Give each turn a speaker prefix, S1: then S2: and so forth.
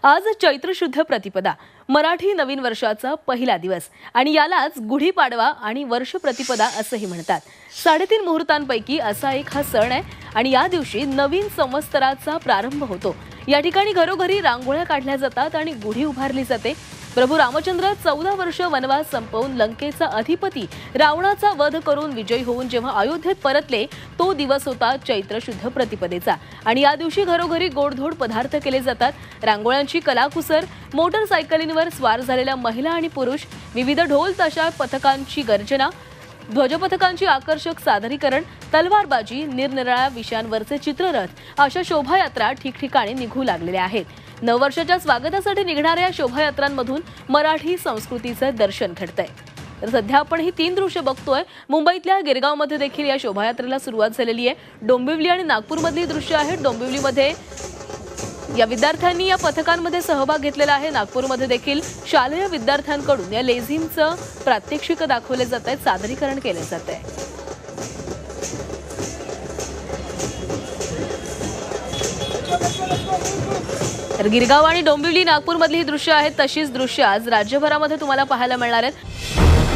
S1: आज चैत्र शुद्ध प्रतिपदा, मराठी नवीन वर्षाचा पहिला दिवस आणि यालाच गुढीपाडवा आणि वर्ष प्रतिपदा असंही म्हणतात। 3.5 मुहूर्तांपैकी असा एक हा सण आहे आणि या दिवशी नवीन संवत्सराचा प्रारंभ होतो। या ठिकाणी घरोघरी रांगोळ्या काढल्या जातात आणि गुढी उभारली जाते। प्रभू रामचंद्र 14 वर्ष वनवास संपवून लंकेचा अधिपती रावणाचा वध करून विजयी होऊन जेव्हा अयोध्येत परतले तो दिवस होता चैत्र शुद्ध प्रतिपदेचा आणि या दिवशी घरोघरी गोडधोड पदार्थ केले जातात। रांगोळ्यांची कलाकुसर, मोटरसायकलींवर स्वार झालेल्या महिला आणि पुरुष, विविध ढोल ताशा पथकांची गर्जना, ध्वजपथकांची आकर्षक सादरीकरण, तलवारबाजी, निरनिराळ्या विषयांवरचे चित्ररथ अशा शोभायात्रा ठिकठिकाणी निघू लागलेल्या आहेत। नववर्षाच्या स्वागतासाठी निघणाऱ्या शोभायात्रांमधून मराठी संस्कृतीचे दर्शन घडतंय। तर सध्या आपण ही 3 दृश्य बघतोय। मुंबईतल्या गिरगावमध्ये देखील या शोभायात्रेला सुरुवात झालेली आहे। डोंबिवली आणि नागपूरमधली दृश्य आहेत। डोंबिवलीमध्ये या विद्यार्थ्यांनी या पथकांमध्ये सहभाग घेतलेला आहे। नागपूरमध्ये देखील शालेय विद्यार्थ्यांकडून या लेझिमचं प्रात्यक्षिक दाखवले जात आहे, सादरीकरण केले जात आहे। तर गिरगाव आणि डोंबिवली नागपूरमधली ही दृश्य आहेत। तशीच दृश्य आज राज्यभरामध्ये तुम्हाला पाहायला मिळणार आहेत।